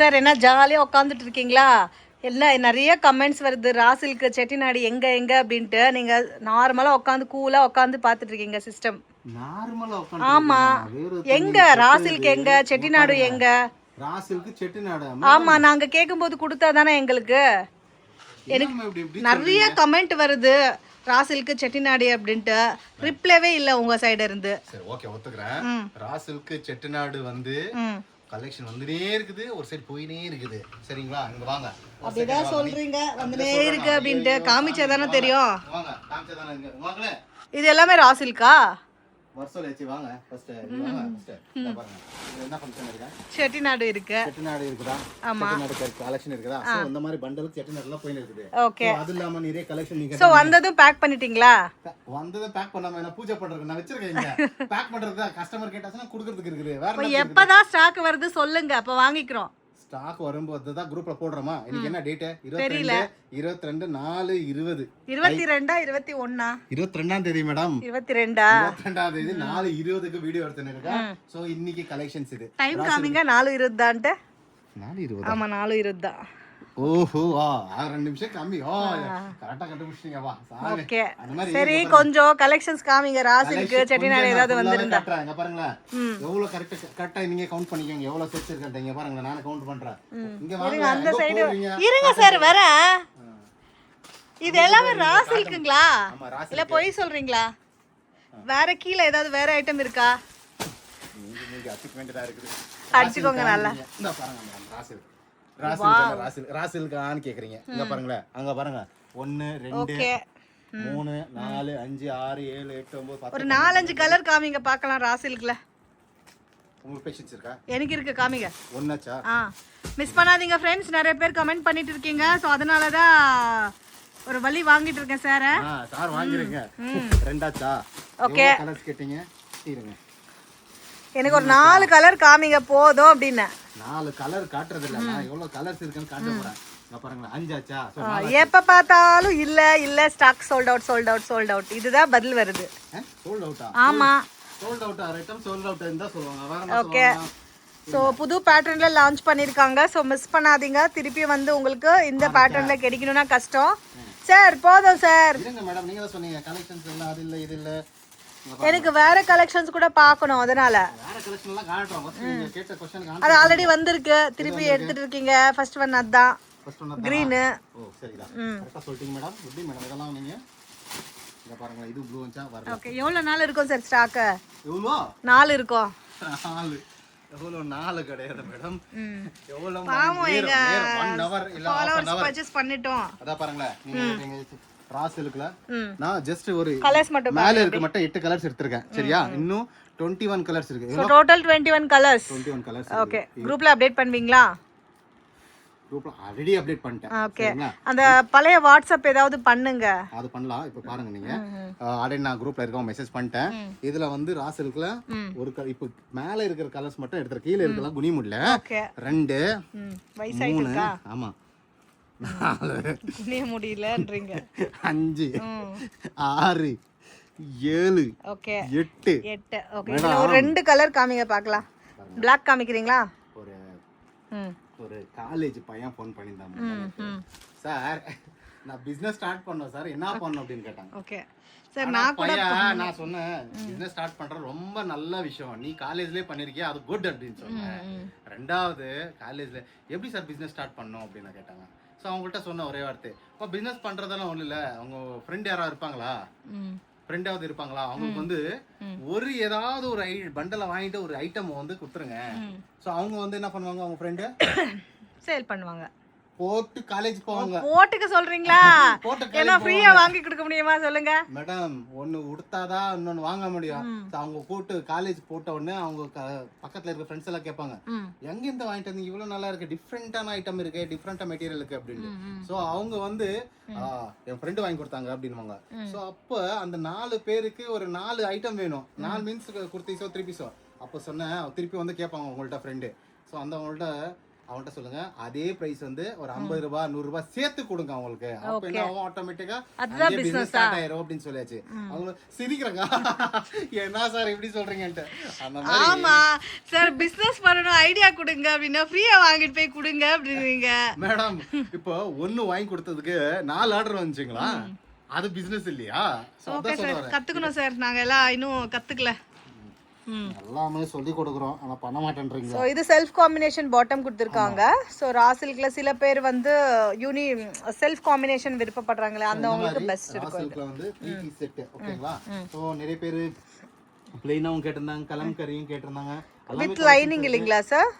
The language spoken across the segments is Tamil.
சார் என்ன ஜாலியாக உட்காந்துட்டு இருக்கீங்களா? எல்லாம் நிறைய கமெண்ட்ஸ் வருது, ராசிலுக்கு செட்டிநாடு எங்க எங்க அப்படின்ட்டு. நீங்க நார்மலா உட்காந்து கூலா உட்காந்து பார்த்துட்டு இருக்கீங்க சிஸ்டம். நார்மலா ஆமா, எங்க ராசிலுக்கு எங்க செட்டிநாடு எங்க? ராசிலுக்கு செட்டிநாடு ஆமா, நாங்க கேட்கும்போது கொடுத்தா தானே எங்களுக்கு. எனக்கு நிறைய கமெண்ட் வருது ராசிலுக்கு செட்டிநாடு அப்படின்ட்டு. ரிப்ளைவே இல்லை உங்க சைடு இருந்து. சரி, ஓகே, ஒத்துக்கிறேன். ராசிலுக்கு செட்டிநாடு வந்து கலெக்ஷன் வந்துனே இருக்குது, ஒரு சைடு போயினே இருக்குது. சரிங்களா, இங்க வாங்க. அப்படிதான் சொல்றீங்க, வந்துனே இருக்கு அப்படின்ட்டு. காமிச்சாதானே தெரியும். வாங்க, காமிச்சாதானே இங்க வாங்களே. இது எல்லாமே ராசிலுக்கா? வர்சல் ஏச்சி வாங்க ஃபர்ஸ்ட். வாங்க ஃபர்ஸ்ட். இத பாருங்க, இது என்ன ஃபங்க்ஷன் இருக்கு? செட்டிநாடு இருக்கு. செட்டிநாடு இருக்குதா? ஆமா, செட்டிநாடு கலெக்ஷன் இருக்குதா? சோ இந்த மாதிரி பண்டலுக்கு செட்டிநாடுல போயினே இருக்குது. ஓகே, அது இல்லாம நிறைய கலெக்ஷன் நீங்க சோ வந்ததும் பேக் பண்ணிட்டீங்களா? வந்ததும் பேக் பண்ணாம என்ன பூஜை பண்றதுக்கு நான் வச்சிருக்கேன். இங்க பேக் பண்றதுக்கு கஸ்டமர் கேட்டாச்சுனா கொடுக்கிறதுக்கு இருக்குது. வேற என்ன? எப்பதான் ஸ்டாக் வருது சொல்லுங்க, அப்ப வாங்கிக்கிறோம். ஸ்டாக் வரும்போது தான் குரூப்ல போடுறோமா. இன்னைக்கு என்ன டேட்? 22 4 20 22 21 22ஆம் தேதி மேடம். 22ஆம் தேதி 4 20க்கு வீடியோ எடுத்துன்னு இருக்கேன். சோ இன்னைக்கு கலெக்ஷன்ஸ் இது. டைம் காமிங்க. 4 20 தான்ட்டு. 4 20 ஆமா, 4 20 தான். ஓஹோ, 2 நிமிஷம் கம்மி. கரெக்ட்டா கண்டுபிடிச்சீங்க. வா சாமி. ஓகே, சரி, கொஞ்சம் கலெக்ஷன்ஸ் காமிங்க. ராசிலுக்கு செட்டிநாடு ஏதாவது வந்திருந்தா இங்க பாருங்க. எவ்வளவு கரெக்ட்டா நீங்க கவுண்ட் பண்ணிக்கோங்க. எவ்வளவு செட்ஸ் இருக்குன்னு இங்க பாருங்க. நான் கவுண்ட் பண்றேன். இங்க வாங்க, அந்த சைடு இருங்க சார், வரேன். இது எல்லாமே ராசிலுக்குங்களா இல்ல பொய் சொல்றீங்களா? வேற கீழ ஏதாவது வேற ஐட்டம் இருக்கா? நீங்க அட்ஜஸ்ட்மென்ட் தான் இருக்குது. அடிச்சுக்கோங்க நல்லா. இந்த பாருங்க மேடம், ராசிலுக்கான்னு கேக்குறீங்க. இங்க பாருங்களேன், அங்க பாருங்க. 1 2 3 4 5 6 7 8 9 10. ஒரு 4-5 கலர் காமிங்க பார்க்கலாம் ராசிலுக்குல. உங்களுக்கு பேஷன்ஸ் இருக்கா? எனக்கு இருக்கு, காமிங்க. ஒண்ணாச்சா? மிஸ் பண்ணாதீங்க ஃப்ரெண்ட்ஸ். நிறைய பேர் கமெண்ட் பண்ணிட்டு இருக்கீங்க. சோ அதனால தான் ஒரு வழி வாங்கிட்டு இருக்கேன் சார். சார் வாங்குறீங்க. ரெண்டாச்சா? ஓகே, கலர்ஸ் கேட்டிங்க. இருங்க, எனக்கு ஒரு 4 கலர் காமிங்க போதும் அப்படின்னு. 4 கலர் காட்டுறது இல்ல, நான் எவ்வளவு கலர்ஸ் இருக்குன்னு காட்ட போறேன். இங்க பாருங்க, 5 ஆச்சா? எப்ப பார்த்தாலும் இல்ல ஸ்டாக் சோல்ட் அவுட் இதுதான் பதில் வருது. சோல்ட் அவுட்டா? ஆமா, sold out item sold out இருந்தா சொல்லுவாங்க. வேற என்ன ஓகே. ஸோ புது பேட்டர்ன்ல லான்ச் பண்ணிருக்காங்க. ஸோ மிஸ் பண்ணாதீங்க. திருப்பி வந்து உங்களுக்கு இந்த பேட்டர்ன்ல கிடைக்கணும்னா கஷ்டம் சார். போதும் சார். இருங்க மேடம், நீங்க தான் சொன்னீங்க கலெக்ஷன்ஸ் இல்ல, அது இல்ல இது இல்ல. எனக்கு வேற கலெக்ஷன்ஸ் கூட பார்க்கணும், அதனால வேற கலெக்ஷன் எல்லாம் காட்டுறோம். ஃபர்ஸ்ட் நீங்க கேட்ட क्वेश्चन அது ஆல்ரெடி வந்திருக்கு, திருப்பி எடுத்துட்டு இருக்கீங்க. ஃபர்ஸ்ட் ஒன் அதான் கிரீன். ஓ சரிடா, கரெக்ட்டா சொல்லிட்டீங்க மேடம். எப்படி மேடம் இதெல்லாம் நீங்க இங்க பாருங்க, இது ப்ளூ வச்சா வரல. ஓகே, எவ்வளவு நாள் இருக்கும் சார் ஸ்டாக்? எவ்வளோ? 4 இருக்கும். 4 எவ்வளோ? 4 கிடையாது மேடம். எவ்வளவு பாவம், எங்க 1 hour இல்ல 1/2 hour பர்ச்சேஸ் பண்ணிட்டோம். அத பாருங்களேன். நீங்க ராசிலுக்குல நான் ஜஸ்ட் ஒரு கலர்ஸ் மட்டும் மேல இருக்கு மட்டும் 8 கலர்ஸ் எடுத்துர்க்கேன். சரியா? இன்னும் 21 கலர்ஸ் இருக்கு. So total 21 colours. 21 colours. Okay, குரூப்ல அப்டேட் பண்ணுவீங்களா? குரூப்ல ஆல்ரெடி அப்டேட் பண்ணிட்டேன். ஓகே, அந்த பழைய வாட்ஸ்அப் ஏதாவது பண்ணுங்க. அது பண்ணலாம். இப்போ பாருங்க, நீங்க ஆல்ரெடி நான் குரூப்ல இருக்கோம், மெசேஜ் பண்ணிட்டேன். இதுல வந்து ராசிலுக்குல ஒரு இப்போ மேல இருக்கிற கலர்ஸ் மட்டும் எடுத்துற, கீழ இருக்கலாம் குனிமுட்ல. ஓகே, 2 வயசாயிட்டா 3 4 குனிய முடியலன்றீங்க. 5 6 7 ஓகே 8. ஓகே, இதுல ஒரு 2 கலர் காமிங்க பார்க்கலாம். Black காமிக்கிறீங்களா? ஒரு காலேஜ் பையன் ஃபோன் பண்ணியிருந்தாங்க. சார், நான் பிசினஸ் ஸ்டார்ட் பண்ணோம் சார், என்ன பண்ணணும் அப்படின்னு கேட்டாங்க. ஓகே சார், நான் சொன்னேன் பிசினஸ் ஸ்டார்ட் பண்றது ரொம்ப நல்ல விஷயம், நீ காலேஜ்லயே பண்ணிருக்கியா, அது குட் அப்படின்னு சொன்னேன். ரெண்டாவது, காலேஜ்ல எப்படி சார் பிசினஸ் ஸ்டார்ட் பண்ணணும் அப்படின்னு கேட்டாங்க. ஸோ அவங்கள்ட்ட சொன்ன ஒரே வார்த்தை, இப்போ பிசினஸ் பண்றதெல்லாம் ஒன்றும் இல்லை, அவங்க ஃப்ரெண்ட் யாராவது இருப்பாங்களா, ஃப்ரெண்டாவது இருப்பாங்களா, அவங்களுக்கு வந்து ஒரு ஏதாவது ஒரு பண்டலை வாங்கிட்டு ஒரு ஐட்டம் வந்து கொடுத்துருங்க. ஸோ அவங்க வந்து என்ன பண்ணுவாங்க, அவங்க ஃப்ரெண்டு சேல் பண்ணுவாங்க, போட்டு காலேஜ் போவாங்க. போட்டுக்க சொல்றீங்களா? ஏன்னா ஃப்ரீயா வாங்கி கொடுக்க முடியுமா சொல்லுங்க மேடம். ஒன்னு உடுத்தாதான் இன்னொன்னு வாங்க முடியும். அவங்க கூட்டு காலேஜ் போட்ட உடனே அவங்க பக்கத்துல இருக்க ஃப்ரெண்ட்ஸ் எல்லாம் கேட்பாங்க, எங்க இருந்து வாங்கிட்டு வந்து இவ்வளவு நல்லா இருக்கு, டிஃப்ரெண்டான ஐட்டம் இருக்கு, டிஃப்ரெண்டா மெட்டீரியல் இருக்கு அப்படின்னு. சோ அவங்க வந்து என் ஃப்ரெண்டு வாங்கி கொடுத்தாங்க அப்படின்னுவாங்க. சோ அப்ப அந்த 4 பேருக்கு ஒரு 4 ஐட்டம் வேணும். 4 மீன்ஸ் குர்த்திஸோ 3 பீஸோ. அப்ப சொன்னேன், திருப்பி வந்து கேட்பாங்க உங்கள்ட்ட ஃப்ரெண்டு. ஸோ அந்த அவங்கள்ட்ட அவன்கிட்ட சொல்லுங்க அதே பிரைஸ் வந்து ஒரு 50 ரூபாய் 100 ரூபாய் சேர்த்து கொடுங்க அவங்களுக்கு. அப்ப என்ன ஆகும், ஆட்டோமேட்டிக்கா அதுதான் பிசினஸ் ஸ்டார்ட் ஆயிரும் அப்படின்னு சொல்லியாச்சு. அவங்க சிரிக்கிறாங்க, என்ன சார் இப்படி சொல்றீங்கன்ட்டு. அந்த மாதிரி ஆமா சார், பிசினஸ் பண்ணணும் ஐடியா கொடுங்க அப்படின்னா ஃப்ரீயா வாங்கிட்டு போய் கொடுங்க அப்படிங்க. மேடம் இப்போ ஒன்னு வாங்கி கொடுத்ததுக்கு 4 ஆர்டர் வந்துச்சுங்களா, அது பிசினஸ் இல்லையா? ஓகே சார், கத்துக்கணும் சார், நாங்க எல்லாம் இன்னும் கத்துக்கல. எல்லாமே சொல்லி கொடுக்குறோம், ஆனா பண்ண மாட்டேன்றீங்க. ஸோ இது செல்ஃப் காம்பினேஷன் பாட்டம் கொடுத்துருக்காங்க. ஸோ ராசில்க்ல சில பேர் வந்து செல்ஃப் காம்பினேஷன் விருப்பப்படுறாங்களே அந்த அவங்களுக்கு பெஸ்ட் இருக்கும். ராசில்க்ல வந்து 3 பீஸ் செட் ஓகேங்களா. ஸோ நிறைய பேர் பிளைனாவும் கேட்டிருந்தாங்க, கலம்கரியும் கேட்டிருந்தாங்க. வித் லைனிங் இல்லைங்களா சார்?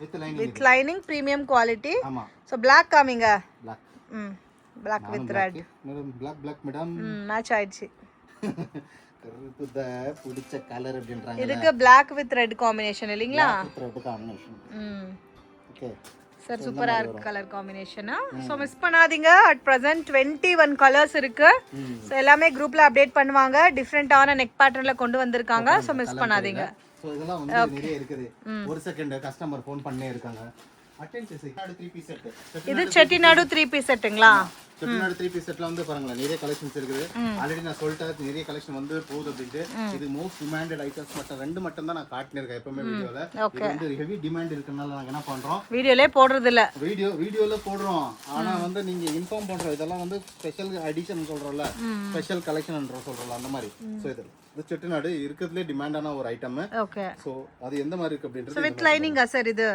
With lining premium quality. ஆமா. ஸோ பிளாக் காமிங்க. Black. Black with red. Black madam match ஆயிடுச்சு. கருப்புத பிடிச்ச கலர் அப்படின்றாங்க. இதுக்கு பிளாக் வித் ரெட் காம்பினேஷன் இல்லைங்களா? Red combination. ஓகே சார், சூப்பரா இருக்கு கலர் காம்பினேஷன். சோ மிஸ் பண்ணாதீங்க. அட் பிரசன்ட் 21 கலர்ஸ் இருக்கு. சோ எல்லாமே குரூப்ல அப்டேட் பண்ணுவாங்க. டிஃபரெண்டான நெக் பேட்டர்ன்ல கொண்டு வந்திருக்காங்க. சோ மிஸ் பண்ணாதீங்க. சோ இதெல்லாம் வந்து நிறைய இருக்குது. ஒரு செகண்ட் கஸ்டமர் ஃபோன் பண்ணே இருக்காங்க. Attention set 3 piece set. இது செட்டிநாடு 3 பீஸ் செட்டுங்களா? செட்டிநாடு 3 பீஸ் செட்ல வந்து பாருங்க நிறைய கலெக்ஷன்ஸ் இருக்குது. ஆல்ரெடி நான் சொல்லிட்டேன் நிறைய கலெக்ஷன் வந்து போகுது அப்படிட்டு. இது மோஸ்ட் டிமாண்டட் ஐட்டம்ஸ் மட்டும் தான் நான் காட்டினிருக்கேன் எப்பவுமே வீடியோல. இது வந்து ஹெவி டிமாண்ட் இருக்கனால நாங்க என்ன பண்றோம், வீடியோலே போடுறது இல்ல, வீடியோல போடுறோம். ஆனா வந்து நீங்க இன்ஃபார்ம் பண்றோம், இதெல்லாம் வந்து ஸ்பெஷல் எடிஷன் சொல்றோம்ல, ஸ்பெஷல் கலெக்ஷன் சொல்றோம்ல, அந்த மாதிரி. சோ இது செட்டிநாடு இருக்கிறதுலே டிமாண்டான ஒரு ஐட்டம். ஓகே. சோ அது எந்த மாதிரி இருக்கு அப்படின்றது. வித் லைனிங்கா சார் இது?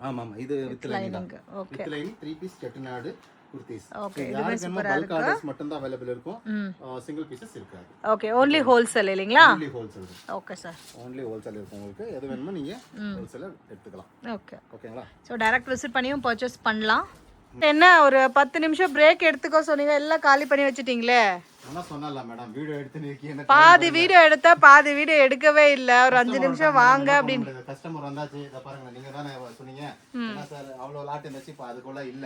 ஆமா இது with lining. Okay. With lining 3 piece Chettinad kurtis. Okay. இது சூப்பரா இருக்கு. பல்க் மட்டும் தான் அவேilable இருக்கும். சிங்கிள் பீசஸ் இருக்காது. ஓகே. only wholesale இல்லீங்களா? only wholesale. Okay sir. only wholesale இருக்கும் உங்களுக்கு. எது வேணுமோ நீங்க wholesale எடுத்துக்கலாம். ஓகே. ஓகேங்களா? சோ டைரக்ட் விசிட் பண்ணியும் பர்ச்சேஸ் பண்ணலாம். என்ன ஒரு 10 நிமிஷம் பிரேக் எடுத்துக்கோ சொன்னீங்க, எல்லாம் காலி பண்ணி வச்சிட்டீங்களே. நான் சொன்னல மேடம், வீடியோ எடுத்து நிக்கீங்க. பாதி வீடியோ எடுத்தா பாதி வீடியோ எடுக்கவே இல்ல. ஒரு 5 நிமிஷம் வாங்க அப்படினு கஸ்டமர் வந்தாச்சு. இத பாருங்க, நீங்க தானே சொன்னீங்க என்ன சார் அவ்வளவு லாட் இருந்துச்சு, இப்ப அதுக்குள்ள இல்ல.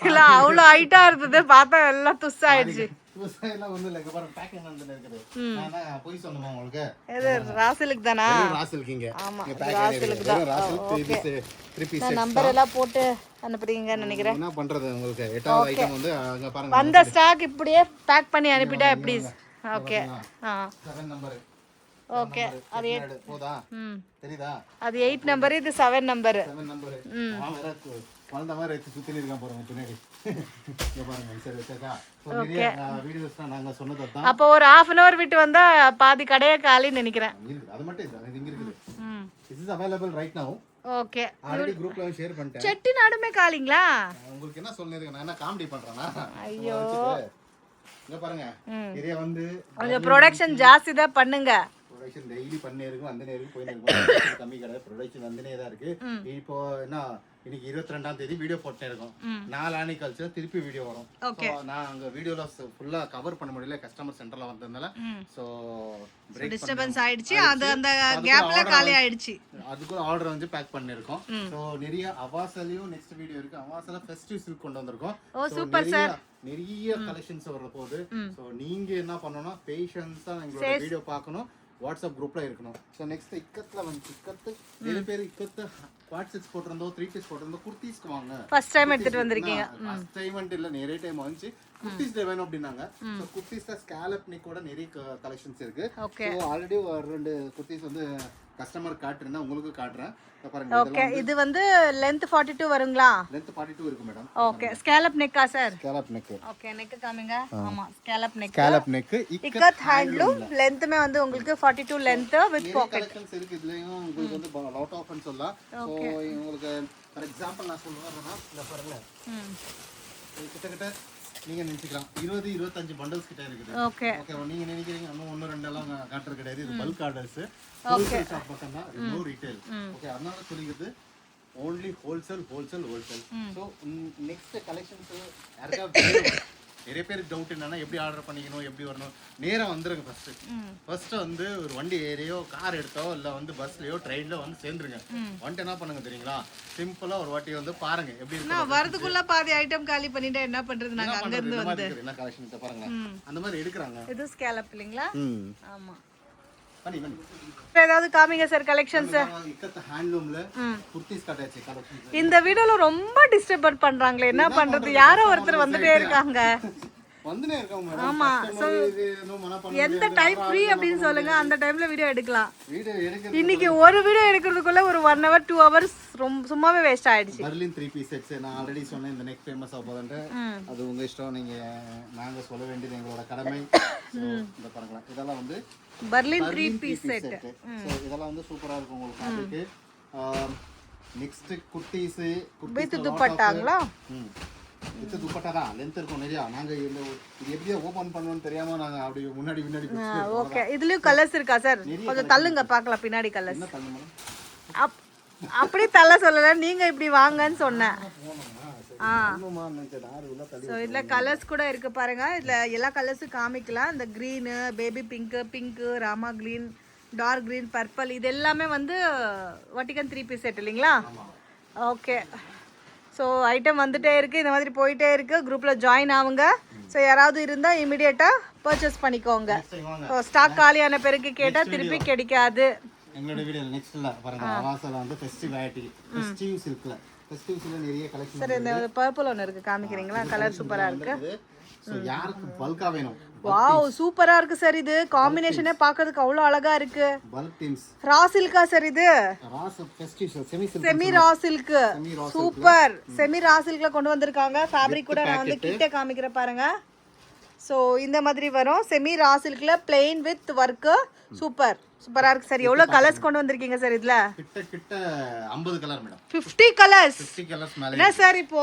இல்ல அவ்வளவு ஹைட்டா இருந்தது, பார்த்தா எல்லாம் துஸ் ஆயிடுச்சு. துஸ்ஸெல்லாம் ஒண்ணு இல்ல. இங்க பாருங்க பேக்கிங் வந்து இருக்குது. நான் போய் சொன்னேன் உங்களுக்கு. இது ராசிலுக்கு தானா? ராசிலுக்குங்க. ஆமா, ராசிலுக்கு தான். ராசில் 3 பீஸ் செட். நம்பர் எல்லாம் போட்டு அனுப்புறீங்கன்னு நினைக்கிறேன். என்ன பண்றது உங்களுக்கு 8வது ஐட்டம் வந்து அங்க பாருங்க. வந்த ஸ்டாக் இப்படியே பேக் பண்ணி அனுப்பிட்டா எப்படி? ஓகே. 7 நம்பர். ஓகே. அது போதா? தெரியுதா? அது 8 நம்பர், இது 7 நம்பர். 7 நம்பர். நான் வேற வந்த மாதிரி எடுத்து சுத்தி இருக்கான் பாருங்க பின்னாடி. இங்க பாருங்க சரி வச்சா. நிறைய வீடியோஸ் நாங்க சொன்னது தான். அப்ப ஒரு 1/2 an hour விட்டு வந்தா பாதி கடைய காலின்னு நினைக்கிறேன். அது மட்டும் இல்ல, இது இங்க இருக்குது. This is available right now. Okay. Already குரூப்ல ஷேர் பண்ணிட்டேன். செட்டிநாடுமே காலிங்களா? உங்களுக்கு என்ன சொல்லிருக்கேன், நான் என்ன காமெடி பண்றேனா? ஐயோ இங்க பாருங்க, நிறைய வந்து கொஞ்சம் ப்ரொடக்ஷன் ஜாஸ்தி தான் பண்ணுங்க. ப்ரொடக்ஷன் டெய்லி பண்ணே இருக்கும், அந்த நேருக்கு போய் இருக்கும். கம்மி கிடையாது, ப்ரொடக்ஷன் வந்தனே தான் இருக்கு. இப்போ என்ன இன்னைக்கு 22ஆம் தேதி வீடியோ போட்டே இருக்கோம். 4 நாள் கழிச்சு திருப்பி வீடியோ வரும். சோ நான் அங்க வீடியோல ஃபுல்லா கவர் பண்ண முடியல, கஸ்டமர் சென்டர்ல வந்ததனால. சோ பிரேக் டிஸ்டர்பன்ஸ் ஆயிடுச்சு, அந்த கேப்ல காலி ஆயிடுச்சு. அதுக்கு ஆர்டர் வந்து பேக் பண்ணிருக்கோம். சோ நிறைய அவாசலையும் நெக்ஸ்ட் வீடியோ இருக்கு. அவாசல ஃபெஸ்டிவ் சில்க் கொண்டு வந்திருக்கோம். ஓ சூப்பர் சார். நிறைய கலெக்ஷன்ஸ் வர போகுது. சோ நீங்க என்ன பண்ணனும்னா பேஷன்ஸா எங்களோட வீடியோ பார்க்கணும், வாட்ஸ்அப் குரூப்ல இருக்கணும். ஸோ நெக்ஸ்ட் இக்கத்துல வந்து இக்கத்து நிறைய பேர் இக்கத்து குவாட் செட்ஸ் போட்டிருந்தோம், 3 பீஸ் போட்டிருந்தோம், குர்த்திஸ்க்கு வாங்க. ஃபர்ஸ்ட் டைம் எடுத்துட்டு வந்திருக்கீங்க. ஃபர்ஸ்ட் டைம் இல்ல, நிறைய டைம் வந்துச்சு. குர்த்திஸ் டே வேணும் அப்படின்னாங்க. ஸோ குர்த்திஸ்ல ஸ்கேலப் நெக்கோட நிறைய கலெக்ஷன்ஸ் இருக்கு. ஸோ ஆல்ரெடி ஒரு 2 குர்த்திஸ் வந்து கஸ்டமர் காட்டுறேன்னா உங்களுக்கு காட்டுறேன். பாருங்க. ஓகே. இது வந்து லெந்த் 42 வருங்களா? லெந்த் 42 இருக்கு மேடம். ஓகே. ஸ்கேலப் நெக்கா sir? Scallop neck. Okay. Neck காமிங்க. ஆமா scallop neck. Scallop neck ikat handloom. லெந்த்மே வந்து உங்களுக்கு 42 லெந்த் வித் பாக்கெட். கலெக்ஷன்ஸ் இருக்கு. இதுலயும் உங்களுக்கு வந்து லாட் ஆஃப் ஃபன் சொல்லலாம். சோ உங்களுக்கு ஃபார் எக்ஸாம்பிள் நான் சொல்றேன்னா இத பாருங்க. கிட்ட நீங்க நினைச்சுக்கலாம் 20-25 பண்டல்ஸ் கிட்ட இருக்குது. ஓகே. ஓகே. நீங்க நினைக்கிறீங்க இன்னும் 1-2 எல்லாம் காட்டுற கிடையாது. இது பல்க் ஆர்டர்ஸ். ஹோல்சேல் ஷாப் பக்கம் தான், நோ ரீட்டைல். ஓகே. அதனால சொல்லிக்கிறது only wholesale. So next collections யாருக்கா நிறைய பேருக்கு டவுட் என்னன்னா எப்படி ஆர்டர் பண்ணிக்கணும், எப்படி வரணும். நேரா வந்துருங்க. ஃபர்ஸ்ட் வந்து ஒரு வண்டி ஏறியோ கார் எடுத்தோ இல்ல வந்து பஸ்லயோ ட்ரெயின்ல வந்து சேர்ந்துருங்க. வந்துட்டு என்ன பண்ணுங்க தெரியுங்களா, சிம்பிளா ஒரு வாட்டி வந்து பாருங்க எப்படி இருக்கு. வரதுக்குள்ள பாதி ஐட்டம் காலி பண்ணிட்டா என்ன பண்றது? நாங்க அங்க இருந்து வந்து என்ன கலெக்ஷன் பாருங்க அந்த மாதிரி எடுக்கறாங்க. இது ஸ்கேலப் இல்லீங்களா? ஆமா. பண்ணி ஏதாவது காமிங்க சார் கலெக்ஷன்ஸ். இக்கத்த ஹேண்ட்லூம்ல குர்தீஸ் கட்டாச்சு கலெக்ஷன். இந்த வீடியோல ரொம்ப டிஸ்டர்ப் பண்றாங்களே, என்ன பண்றது? யாரோ ஒருத்தர் வந்துட்டே இருக்காங்க. வந்துனே இருக்கோம் மேடம். ஆமா, சோ எந்த டைம் ஃப்ரீ அப்படின்னு சொல்லுங்க, அந்த டைம்ல வீடியோ எடுக்கலாம். வீடியோ எடுக்கிறது இன்னைக்கு ஒரு வீடியோ எடுக்கிறதுக்குள்ள ஒரு 1 hour 2 hours சும்மாவே வேஸ்ட் ஆயிடுச்சு. பர்லின் 3 பீஸ் செட்ஸ் நான் ஆல்ரெடி சொன்னேன், இந்த நெக் ஃபேமஸ் ஆகுதுன்னு. அது உங்க இஷ்டம், நீங்க நாங்க சொல்ல வேண்டியது எங்களோட கடமை. இந்த பாருங்க, இதெல்லாம் வந்து பர்லின் 3 பீஸ் செட். சோ இதெல்லாம் வந்து சூப்பரா இருக்கும் உங்களுக்கு அதுக்கு. நெக்ஸ்ட் குர்தீஸ் வித் துப்பட்டாங்களா? வித் துப்பட்டா தான் லென்த் இருக்கும் நிறைய. நாங்க இது எப்படி ஓபன் பண்ணனும்னு தெரியாம நாங்க அப்படி முன்னாடி ஓகே. இதுலயும் கலர்ஸ் இருக்கா சார்? கொஞ்சம் தள்ளுங்க பார்க்கலாம் பின்னாடி கலர்ஸ். என்ன தள்ளுங்க? அப்படி தள்ள சொல்லல, நீங்க இப்படி வாங்கன்னு சொன்னேன். ஸோ இதில் கலர்ஸ் கூட இருக்கு பாருங்க. இதில் எல்லா கலர்ஸும் காமிக்கலாம். இந்த green, baby pink, Rama green, dark green, purple, இது எல்லாமே வந்து வட்டிகன் 3 பீஸ் செட் இல்லைங்களா? ஓகே. ஸோ ஐட்டம் வந்துட்டே இருக்குது, இந்த மாதிரி போயிட்டே இருக்குது. குரூப்பில் ஜாயின் ஆகுங்க. ஸோ யாராவது இருந்தால் இமீடியட்டாக பர்ச்சேஸ் பண்ணிக்கோங்க. ஸோ ஸ்டாக் காலியான பிறகு கேட்டால் திருப்பி கிடைக்காது. எங்களோட வீடியோ நெக்ஸ்ட்ல பாருங்க, அவாசால வந்து ஃபெஸ்டிவ் வெரைட்டி, ஃபெஸ்டிவ் சில்க்ல, ஃபெஸ்டிவ்ஸ்ல நிறைய கலெக்ஷன். சார் இந்த பர்பிள் ஒன்று இருக்கு, காமிக்கிறீங்களா? கலர் சூப்பரா இருக்கு. சோ யாருக்கு பல்கா வேணும்? வாவ், சூப்பரா இருக்கு சார். இது காம்பினேஷனே பார்க்கிறதுக்கு அவ்வளவு அழகா இருக்கு. பல்க் டீம்ஸ் ரா சில்கா சார்? இது raw festive semi silk, semi raw silk. Super. Semi raw சில்க்ல கொண்டு வந்திருக்காங்க. ஃபேப்ரிக் கூட நான் வந்து கிட்ட காமிக்கிறேன் பாருங்க. ஸோ இந்த மாதிரி வரும் செமி ரா சில்க்ல பிளெயின் வித் ஒர்க். சூப்பரா இருக்கு சார். எவ்வளவு கலர்ஸ் கொண்டு வந்திருக்கீங்க சார் இதுல? கிட்ட 50 கலர் மேடம். 50 கலர்ஸ். 50 கலர்ஸ் மேல. என்ன சார் இப்போ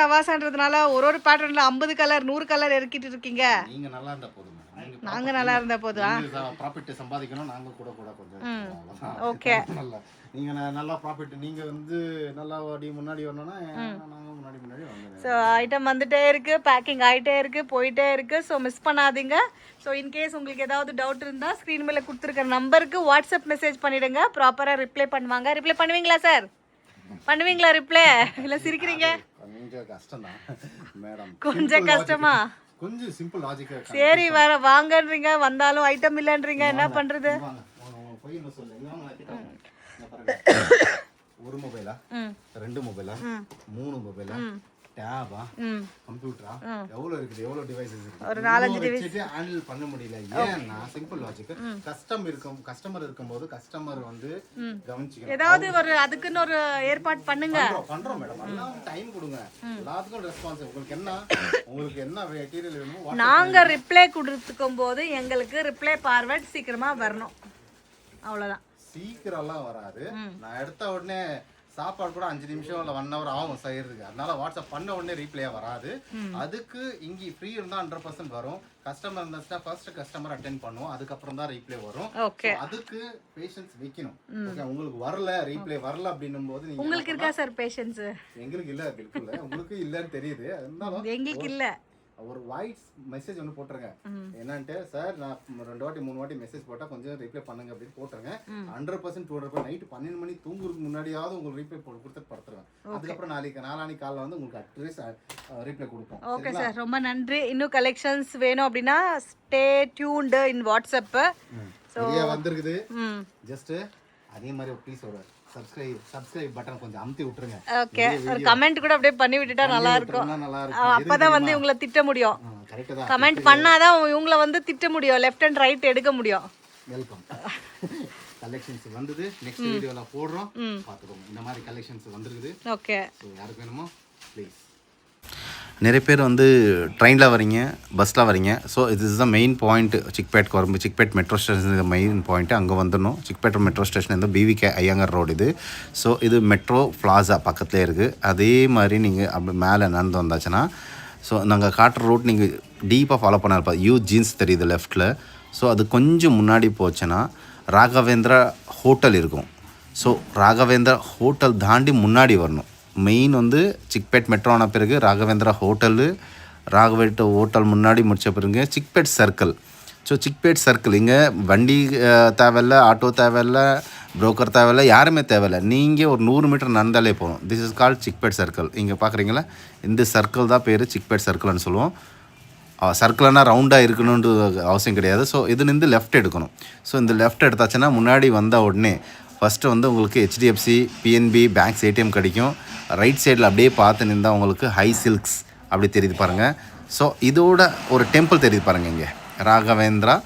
அவாசான்றதுனால ஒரு பேட்டர்ன்ல 50 கலர் 100 கலர் இறக்கிட்டு இருக்கீங்க? நீங்க நல்லா இருந்தா போதும் மேடம். நாங்க நல்லா இருந்தா போதும். ப்ராஃபிட் சம்பாதிக்கணும், நாங்க கூட கொஞ்சம். ஓகே. நீங்க நல்லா ப்ராஃபிட், நீங்க வந்து நல்லா முன்னாடி வரணும்னா நாங்க முன்னாடி வந்துடுறோம். ஸோ ஐட்டம் வந்துட்டே இருக்கு, பேக்கிங் ஆகிட்டே இருக்கு, போயிட்டே இருக்கு. ஸோ மிஸ் பண்ணாதீங்க. ஸோ இன்கேஸ் உங்களுக்கு ஏதாவது டவுட் இருந்தால் ஸ்க்ரீன் மேலே கொடுத்துருக்க நம்பருக்கு வாட்ஸ்அப் மெசேஜ் பண்ணிடுங்க. ப்ராப்பராக ரிப்ளை பண்ணுவாங்க. ரிப்ளை பண்ணுவீங்களா சார்? பண்ணுவீங்களா ரிப்ளை? இல்லை சிரிக்கிறீங்க? கொஞ்சம் கஷ்டம் தான் மேடம். கொஞ்சம் கஷ்டமா? கொஞ்சம் சிம்பிள் லாஜிக்கா. சரி, வாங்கன்றீங்க, வந்தாலும் ஐட்டம் இல்லைன்றீங்க, என்ன பண்றது? ஒரு மொபைலா, 2 மொபைலா, 3 மொபைலா, டேபா, கம்ப்யூட்டரா, எவ்வளவு இருக்குது, எவ்வளவு டிவைசஸ் இருக்கு, ஒரு 4-5 டிவைஸ் ஹேண்டில் பண்ண முடியல. ஏன்னா சிம்பிள் லாஜிக். கஸ்டமர் இருக்கும்போது கஸ்டமர் வந்து கவனிச்சுக்கணும். ஏதாவது ஒரு அதுக்குன்னு ஒரு ஏற்பாடு பண்ணுங்க. பண்றோம் மேடம். எல்லாம் டைம் கொடுங்க, எல்லாத்துக்கும் ரெஸ்பான்ஸ். உங்களுக்கு என்ன மெட்டீரியல் வேணுமோ நாங்க ரிப்ளை கொடுத்துக்கும் போது எங்களுக்கு ரிப்ளை பார்வர்ட் சீக்கிரமா வரணும், அவ்வளவுதான். சீக்கிரம்லாம் வராது. நான் எடுத்த உடனே சாப்பாடு கூட 5 நிமிஷம் இல்லை 1 hour ஆகும் செய்யறதுக்கு. அதனால வாட்ஸ்அப் பண்ண உடனே ரீப்ளே வராது. அதுக்கு இங்கே ஃப்ரீ இருந்தால் 100% வரும். கஸ்டமர் இருந்துச்சுன்னா ஃபர்ஸ்ட் கஸ்டமர் அட்டென்ட் பண்ணுவோம், அதுக்கப்புறம் தான் ரீப்ளே வரும். அதுக்கு பேஷன்ஸ் வைக்கணும். உங்களுக்கு வரல, ரீப்ளே வரல அப்படின்னும் போது உங்களுக்கு இருக்கா சார் பேஷன்ஸ்? எங்களுக்கு இல்ல, பில்குல் இல்ல. உங்களுக்கு இல்லன்னு தெரியுது, இருந்தாலும் எங்களுக்கு இல்ல. ஒரு வாய்ஸ் மெசேஜ் ஒன்று போட்டுருங்க. என்னன்ட்டு, சார் நான் 2 வாட்டி 3 வாட்டி மெசேஜ் போட்டால் கொஞ்சம் ரிப்ளை பண்ணுங்க அப்படின்னு போட்டுருங்க. 100% 200% நைட்டு 12 மணி தூங்குறதுக்கு முன்னாடியாவது உங்களுக்கு ரீப்ளை கொடுத்துட்டு படுத்துருவேன். அதுக்கப்புறம் நாளானி காலைல வந்து உங்களுக்கு அட்ரஸ் ரீப்ளை கொடுப்போம். ஓகே சார், ரொம்ப நன்றி. இன்னும் கலெக்ஷன்ஸ் வேணும் அப்படின்னா ஸ்டே டியூன்டு இன் வாட்ஸ்அப். நிறைய வந்திருக்குது. ஜஸ்ட் அதே மாதிரி ப்ளீஸ் ஒரு சப்ஸ்கிரைப் பட்டன் கொஞ்சம் அமுத்தி விட்டுருங்க. ஓகே, ஒரு கமெண்ட் கூட அப்படியே பண்ணி விட்டுட்டா நல்லா இருக்கும். அப்பதான் வந்து இவங்களை திட்ட முடியும். கமெண்ட் பண்ணாதான் இவங்களை வந்து திட்ட முடியும், லெஃப்ட் அண்ட் ரைட் எடுக்க முடியும். வெல்கம். கலெக்ஷன்ஸ் வந்தது, நெக்ஸ்ட் வீடியோல போடுறோம், பாத்துக்கோங்க. இந்த மாதிரி கலெக்ஷன்ஸ் வந்திருக்குது. ஓகே, சோ யாருக்கு வேணுமோ ப்ளீஸ். நிறைய பேர் வந்து ட்ரெயினில் வரீங்க, பஸ்ஸில் வரீங்க. ஸோ இது is the main point. Chickpet metro station இது மெயின் பாயிண்ட்டு. அங்கே வந்துடணும். சிக்பேட் மெட்ரோ ஸ்டேஷன் வந்து பிவிகே ஐயங்கார் ரோடு இது. ஸோ இது மெட்ரோ பிளாசா பக்கத்துலேயே இருக்குது. அதே மாதிரி நீங்கள் அப்படி மேலே நடந்து வந்தாச்சுன்னா, ஸோ நாங்கள் காட்டுற ரூட் நீங்கள் டீப்பாக ஃபாலோ பண்ண இருப்பா. ஜீன்ஸ் தெரியுது லெஃப்ட்டில். ஸோ அது கொஞ்சம் முன்னாடி போச்சுன்னா ராகவேந்திரா ஹோட்டல் இருக்கும். ஸோ ராகவேந்திரா ஹோட்டல் தாண்டி முன்னாடி வரணும். மெயின் வந்து சிக்பேட் மெட்ரோ ஆன பிறகு ராகவேந்திரா ஹோட்டல் முன்னாடி முடித்த பிறகு Chickpet circle. So Chickpet circle இங்கே வண்டி தேவையில்லை, ஆட்டோ தேவையில்லை, புரோக்கர் தேவையில்லை, யாருமே தேவையில்லை. நீங்கள் ஒரு 100 மீட்டர் நடந்தாலே போகணும். This is called Chickpet circle. இங்கே பார்க்குறீங்களா, இந்த சர்க்கிள் தான் பேர் சிக்பேட் சர்க்கிள்னு சொல்லுவோம். சர்க்கிளானா ரவுண்டாக இருக்கணுன்ற அவசியம் கிடையாது. ஸோ இதுலேருந்து லெஃப்ட் எடுக்கணும். ஸோ இந்த லெஃப்ட் எடுத்தாச்சுன்னா முன்னாடி வந்த உடனே ஃபஸ்ட்டு வந்து உங்களுக்கு ஹெச்டிஎஃப்சி, பிஎன்பி, பேங்க்ஸ் ஏடிஎம் கிடைக்கும். ரைட் சைடில் அப்படியே பார்த்து நின்றால் உங்களுக்கு ஹை சில்க்ஸ் அப்படி தெரியுது பாருங்கள். ஸோ இதோட ஒரு டெம்பிள் தெரியுது பாருங்கள், இங்கே ராகவேந்திரா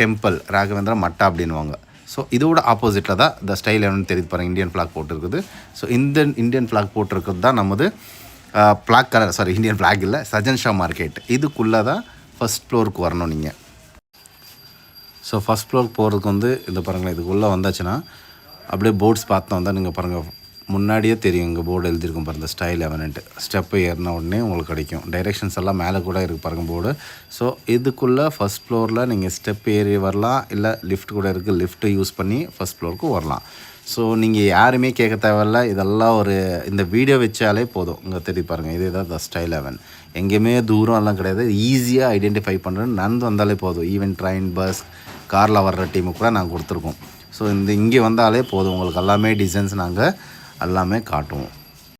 டெம்பிள், ராகவேந்திரா மட்டா அப்படின்வாங்க. ஸோ இதோட ஆப்போசிட்டில் தான் இந்த ஸ்டைல் என்னன்னு தெரியுது பாருங்கள், இந்தியன் ஃப்ளாக் போட்டிருக்குது. ஸோ இந்த இந்தியன் ஃப்ளாக் போட்டிருக்கிறது தான் நமது flag colour, sorry Indian flag இல்லை, சஜன் ஷா மார்க்கெட். இதுக்குள்ளே தான் ஃபஸ்ட் ஃப்ளோருக்கு வரணும் நீங்கள். ஸோ ஃபஸ்ட் ஃப்ளோருக்கு போகிறதுக்கு வந்து இந்த பாருங்களேன், இதுக்குள்ளே வந்தாச்சுன்னா அப்படியே போர்ட்ஸ் பார்த்தோம் தான் நீங்கள் பாருங்கள், முன்னாடியே தெரியும் இங்கே போர்டு எழுதியிருக்கும் பாருங்கள், ஸ்டைல் 11 ஸ்டெப்பு ஏறின உடனே உங்களுக்கு கிடைக்கும். டைரெக்ஷன்ஸ் எல்லாம் மேலே கூட இருக்குது பாருங்கள் போர்டு. ஸோ இதுக்குள்ளே ஃபஸ்ட் ஃப்ளோரில் நீங்கள் ஸ்டெப் ஏறி வரலாம், இல்லை லிஃப்ட் கூட இருக்குது, லிஃப்ட்டு யூஸ் பண்ணி ஃபஸ்ட் ஃப்ளோருக்கு வரலாம். ஸோ நீங்கள் யாருமே கேட்க தேவையில்ல, இதெல்லாம் ஒரு இந்த வீடியோ வச்சாலே போதும். இங்கே தெரியும் பாருங்கள், இதே தான் த ஸ்டைல் 11. எங்கேயுமே தூரம் எல்லாம் கிடையாது, ஈஸியாக ஐடென்டிஃபை பண்ணுறேன்னு நடந்து வந்தாலே போதும். ஈவன் ட்ரெயின், பஸ், காரில் வர்ற டீமுக்கு கூட நாங்கள் கொடுத்துருக்கோம். ஸோ இங்கே வந்தாலே போதும், உங்களுக்கு எல்லாமே டிசைன்ஸ் நாங்கள் எல்லாமே காட்டுவோம்.